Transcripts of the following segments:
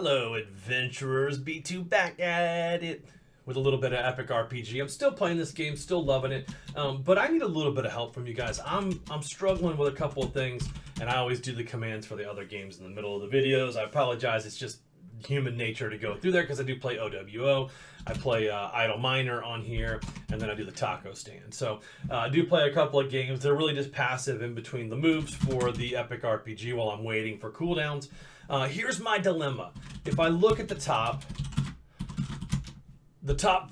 Hello, adventurers. B2 back at it with a little bit of epic RPG. I'm still playing this game, still loving it, but I need a little bit of help from you guys. I'm struggling with a couple of things, and I always do the commands for the other games in the middle of the videos. I apologize. It's just human nature to go through there because I do play OWO. I play Idle Miner on here, and then I do the taco stand. So I do play a couple of games. They're really just passive in between the moves for the epic RPG while I'm waiting for cooldowns. Here's my dilemma. If I look at the top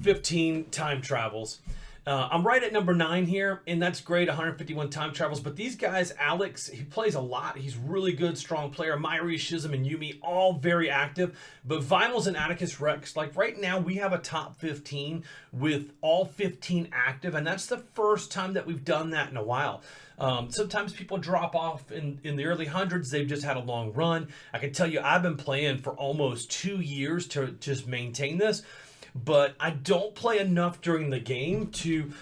15 time travels, I'm right at number 9 here, and that's great, 151 time travels. But these guys, Alex, he plays a lot. He's really good, strong player. Myri, Shizm, and Yumi, all very active. But Vimals and Atticus Rex, like right now, we have a top 15 with all 15 active, and that's the first time that we've done that in a while. Sometimes people drop off in the early hundreds. They've just had a long run. I can tell you, I've been playing for almost 2 years to just maintain this. But I don't play enough during the game to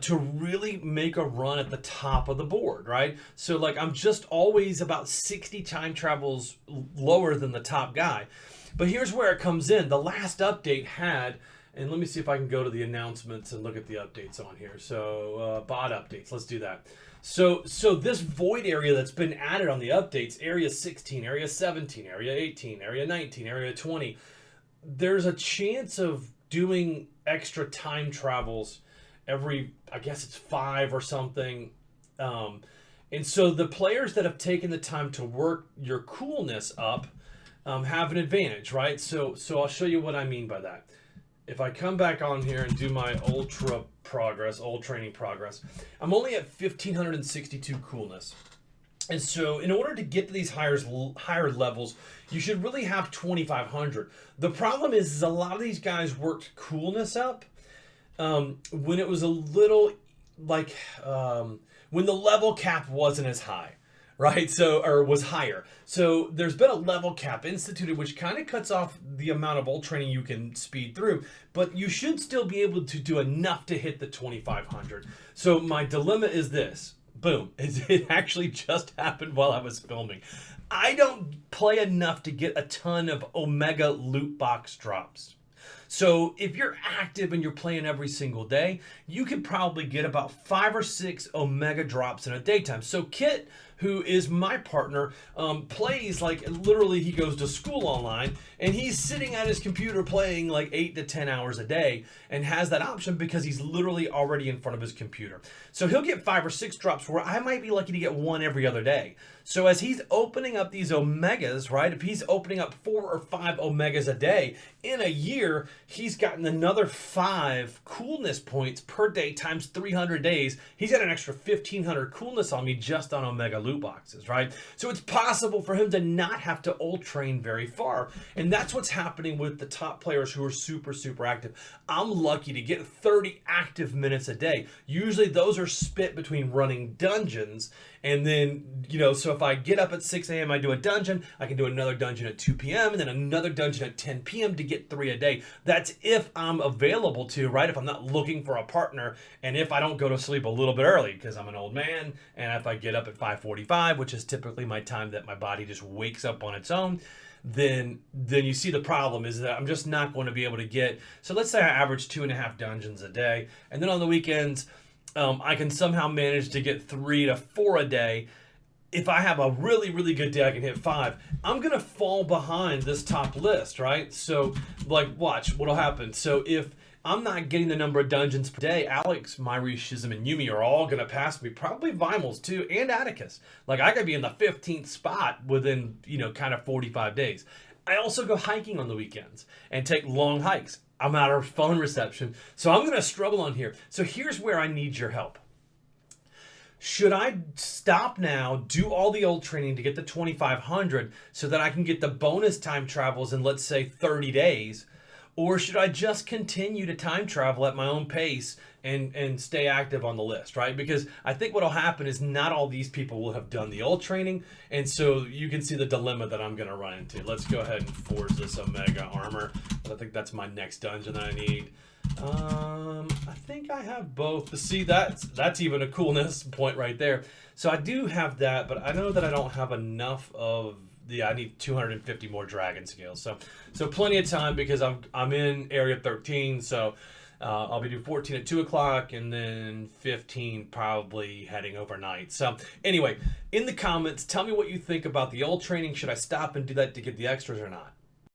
really make a run at the top of the board, right? So like I'm just always about 60 time travels lower than the top guy. But here's where it comes in. The last update had, and let me see if I can go to the announcements and look at the updates on here. So bot updates, let's do that. So this void area that's been added on the updates, area 16, area 17, area 18, area 19, area 20, there's a chance of doing extra time travels every, I guess it's 5 or something. And so the players that have taken the time to work your coolness up have an advantage, right? So I'll show you what I mean by that. If I come back on here and do my old training progress, I'm only at 1562 coolness. And so in order to get to these higher levels, you should really have 2,500. The problem is a lot of these guys worked coolness up when it was a little like when the level cap wasn't as high, right? So, or was higher. So there's been a level cap instituted, which kind of cuts off the amount of ult training you can speed through, but you should still be able to do enough to hit the 2,500. So my dilemma is this. Boom. It actually just happened while I was filming. I don't play enough to get a ton of Omega loot box drops. So if you're active and you're playing every single day, you could probably get about 5 or 6 Omega drops in a daytime. So Kit, who is my partner, plays like literally he goes to school online and he's sitting at his computer playing like 8 to 10 hours a day and has that option because he's literally already in front of his computer. So he'll get 5 or 6 drops where I might be lucky to get 1 every other day. So as he's opening up these Omegas, right, if he's opening up 4 or 5 Omegas a day, in a year, he's gotten another 5 coolness points per day times 300 days. He's got an extra 1,500 coolness on me just on Omega loot boxes, right? So it's possible for him to not have to ult train very far. And that's what's happening with the top players who are super, super active. I'm lucky to get 30 active minutes a day. Usually those are split between running dungeons and then, you know, so if I get up at 6 a.m., I do a dungeon, I can do another dungeon at 2 p.m. and then another dungeon at 10 p.m. to get 3 a day. That's if I'm available to, right? If I'm not looking for a partner and if I don't go to sleep a little bit early because I'm an old man, and if I get up at 5:45, which is typically my time that my body just wakes up on its own, then you see the problem is that I'm just not going to be able to get, so let's say I average 2.5 dungeons a day, and then on the weekends, I can somehow manage to get 3 to 4 a day. If I have a really, really good day, I can hit 5. I'm going to fall behind this top list, right? So, like, watch what'll happen. So if I'm not getting the number of dungeons per day, Alex, Myri, Shizm, and Yumi are all going to pass me. Probably Vimals, too, and Atticus. Like, I could be in the 15th spot within, you know, kind of 45 days. I also go hiking on the weekends and take long hikes. I'm out of phone reception, so I'm going to struggle on here. So here's where I need your help. Should I stop now, do all the old training to get the 2,500 so that I can get the bonus time travels in, let's say, 30 days? Or should I just continue to time travel at my own pace and stay active on the list, right? Because I think what'll happen is not all these people will have done the old training, and so you can see the dilemma that I'm gonna run into. Let's go ahead and forge this Omega armor. I think that's my next dungeon that I need. I think I have both. See, that's even a coolness point right there. So I do have that, but I know that I don't have enough of I need 250 more dragon scales. So plenty of time because I'm in area 13. So I'll be doing 14 at 2 o'clock and then 15 probably heading overnight. So anyway, in the comments, tell me what you think about the old training. Should I stop and do that to get the extras or not?